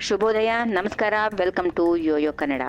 ಶುಭೋದಯ, ನಮಸ್ಕಾರ, welcome to Yoyo Kannada.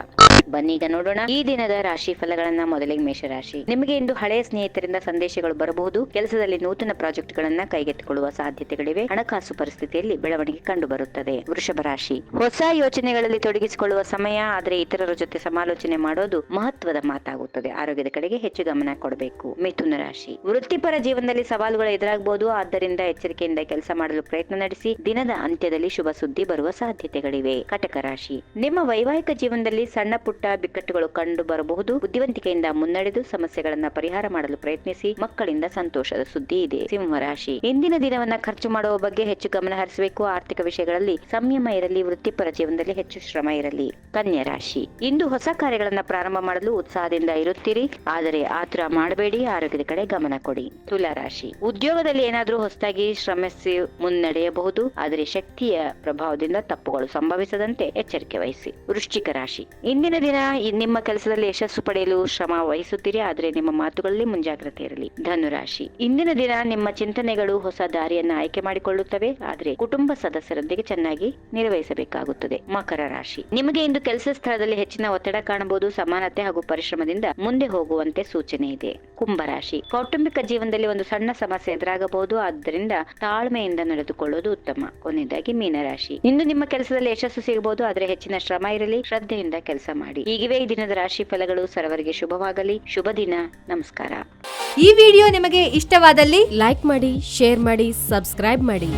ಬನ್ನೀಗ ನೋಡೋಣ ಈ ದಿನದ ರಾಶಿ ಫಲಗಳನ್ನ. ಮೊದಲಿಗೆ ಮೇಷರಾಶಿ. ನಿಮಗೆ ಇಂದು ಹಳೆಯ ಸ್ನೇಹಿತರಿಂದ ಸಂದೇಶಗಳು ಬರಬಹುದು. ಕೆಲಸದಲ್ಲಿ ನೂತನ ಪ್ರಾಜೆಕ್ಟ್ ಗಳನ್ನ ಕೈಗೆತ್ತಿಕೊಳ್ಳುವ ಸಾಧ್ಯತೆಗಳಿವೆ. ಹಣಕಾಸು ಪರಿಸ್ಥಿತಿಯಲ್ಲಿ ಬೆಳವಣಿಗೆ ಕಂಡು ಬರುತ್ತದೆ. ವೃಷಭ ರಾಶಿ. ಹೊಸ ಯೋಚನೆಗಳಲ್ಲಿ ತೊಡಗಿಸಿಕೊಳ್ಳುವ ಸಮಯ, ಆದರೆ ಇತರರ ಜೊತೆ ಸಮಾಲೋಚನೆ ಮಾಡೋದು ಮಹತ್ವದ ಮಾತಾಗುತ್ತದೆ. ಆರೋಗ್ಯದ ಕಡೆಗೆ ಹೆಚ್ಚು ಗಮನ ಕೊಡಬೇಕು. ಮಿಥುನ ರಾಶಿ. ವೃತ್ತಿಪರ ಜೀವನದಲ್ಲಿ ಸವಾಲುಗಳು ಎದುರಾಗಬಹುದು, ಆದ್ದರಿಂದ ಎಚ್ಚರಿಕೆಯಿಂದ ಕೆಲಸ ಮಾಡಲು ಪ್ರಯತ್ನ ನಡೆಸಿ. ದಿನದ ಅಂತ್ಯದಲ್ಲಿ ಶುಭ ಸುದ್ದಿ ಬರುವ ಸಾಧ್ಯತೆಗಳಿವೆ. ಕಟಕ ರಾಶಿ. ನಿಮ್ಮ ವೈವಾಹಿಕ ಜೀವನದಲ್ಲಿ ಸಣ್ಣ ಪುಟ್ಟ ಬಿಕ್ಕಟ್ಟುಗಳು ಕಂಡು ಬರಬಹುದು. ಬುದ್ಧಿವಂತಿಕೆಯಿಂದ ಮುನ್ನಡೆದು ಸಮಸ್ಯೆಗಳನ್ನ ಪರಿಹಾರ ಮಾಡಲು ಪ್ರಯತ್ನಿಸಿ. ಮಕ್ಕಳಿಂದ ಸಂತೋಷದ ಸುದ್ದಿ ಇದೆ. ಸಿಂಹ ರಾಶಿ. ಇಂದಿನ ದಿನವನ್ನ ಖರ್ಚು ಮಾಡುವ ಬಗ್ಗೆ ಹೆಚ್ಚು ಗಮನ ಹರಿಸಬೇಕು. ಆರ್ಥಿಕ ವಿಷಯಗಳಲ್ಲಿ ಸಂಯಮ ಇರಲಿ. ವೃತ್ತಿಪರ ಜೀವನದಲ್ಲಿ ಹೆಚ್ಚು ಶ್ರಮ ಇರಲಿ. ಕನ್ಯಾ ರಾಶಿ. ಇಂದು ಹೊಸ ಕಾರ್ಯಗಳನ್ನ ಪ್ರಾರಂಭ ಮಾಡಲು ಉತ್ಸಾಹದಿಂದ ಇರುತ್ತೀರಿ, ಆದರೆ ಆತುರ ಮಾಡಬೇಡಿ. ಆರೋಗ್ಯದ ಕಡೆ ಗಮನ ಕೊಡಿ. ತುಲಾ ರಾಶಿ. ಉದ್ಯೋಗದಲ್ಲಿ ಏನಾದರೂ ಹೊಸದಾಗಿ ಶ್ರಮಿಸಿ ಮುನ್ನಡೆಯಬಹುದು, ಆದರೆ ಶಕ್ತಿಯ ಪ್ರಭಾವದಿಂದ ತಪ್ಪುಗಳು ಸಂಭವಿಸದಂತೆ ಎಚ್ಚರಿಕೆ ವಹಿಸಿ. ವೃಶ್ಚಿಕ ರಾಶಿ. ಇಂದಿನ ದಿನ ನಿಮ್ಮ ಕೆಲಸದಲ್ಲಿ ಯಶಸ್ಸು ಪಡೆಯಲು ಶ್ರಮ ವಹಿಸುತ್ತೀರಿ, ಆದರೆ ನಿಮ್ಮ ಮಾತುಗಳಲ್ಲಿ ಮುಂಜಾಗ್ರತೆ ಇರಲಿ. ಧನುರಾಶಿ. ಇಂದಿನ ದಿನ ನಿಮ್ಮ ಚಿಂತನೆಗಳು ಹೊಸ ದಾರಿಯನ್ನು ಆಯ್ಕೆ ಮಾಡಿಕೊಳ್ಳುತ್ತವೆ, ಆದರೆ ಕುಟುಂಬ ಸದಸ್ಯರೊಂದಿಗೆ ಚೆನ್ನಾಗಿ ನಿರ್ವಹಿಸಬೇಕಾಗುತ್ತದೆ. ಮಕರ ರಾಶಿ. ನಿಮಗೆ ಇಂದು ಕೆಲಸ ಸ್ಥಳದಲ್ಲಿ ಹೆಚ್ಚಿನ ಒತ್ತಡ ಕಾಣಬಹುದು. ಸಮಾನತೆ ಹಾಗೂ ಪರಿಶ್ರಮದಿಂದ ಮುಂದೆ ಹೋಗುವಂತೆ ಸೂಚನೆ ಇದೆ. ಕುಂಭರಾಶಿ. ಕೌಟುಂಬಿಕ ಜೀವನದಲ್ಲಿ ಒಂದು ಸಣ್ಣ ಸಮಸ್ಯೆ ಎದುರಾಗಬಹುದು, ಆದ್ದರಿಂದ ತಾಳ್ಮೆಯಿಂದ ನಡೆದುಕೊಳ್ಳುವುದು ಉತ್ತಮ. ಕೊನೆಯದಾಗಿ ಮೀನರಾಶಿ. ಇಂದು ನಿಮ್ಮ ಕೆಲಸದಲ್ಲಿ ಯಶಸ್ಸು ಸಿಗಬಹುದು, ಆದರೆ ಹೆಚ್ಚಿನ ಶ್ರಮ ಇರಲಿ. ಶ್ರದ್ಧೆಯಿಂದ ಕೆಲಸ ಮಾಡಿ. ಹೀಗಿವೆ ಈ ದಿನದ ರಾಶಿ ಫಲಗಳು. ಸರ್ವರಿಗೆ ಶುಭವಾಗಲಿ. ಶುಭ ದಿನ. ನಮಸ್ಕಾರ. ಈ ವಿಡಿಯೋ ನಿಮಗೆ ಇಷ್ಟವಾದಲ್ಲಿ ಲೈಕ್ ಮಾಡಿ, ಶೇರ್ ಮಾಡಿ, ಸಬ್ಸ್ಕ್ರೈಬ್ ಮಾಡಿ.